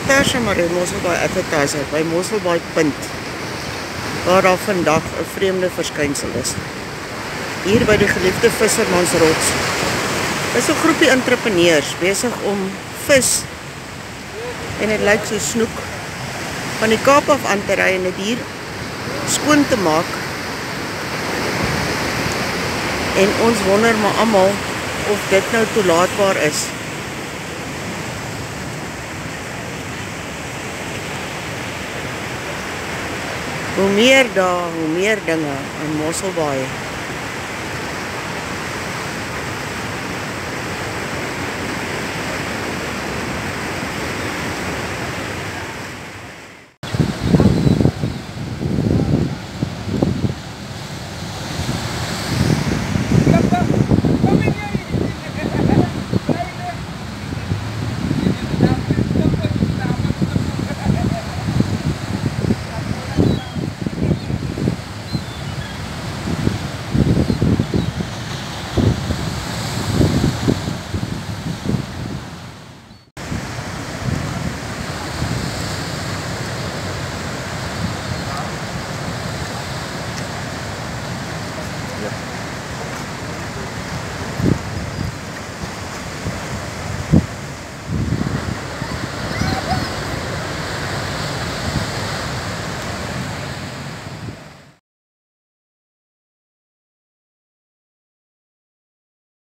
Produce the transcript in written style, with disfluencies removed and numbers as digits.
Tersia Marie Mosselbaai advertiser by Mosselbaai Punt, waar daar vandag 'n vreemde verskynsel is. Hier by die geliefde Vissermansrots is 'n groepie entrepreneurs besig om vis, en dit lyk so snoek, van die Kaap af aan te ry en dit hier skoon te maak. En ons wonder maar almal of dit nou toelaatbaar is. Hoe meer daar, hoe meer dinge in Mosselbaai.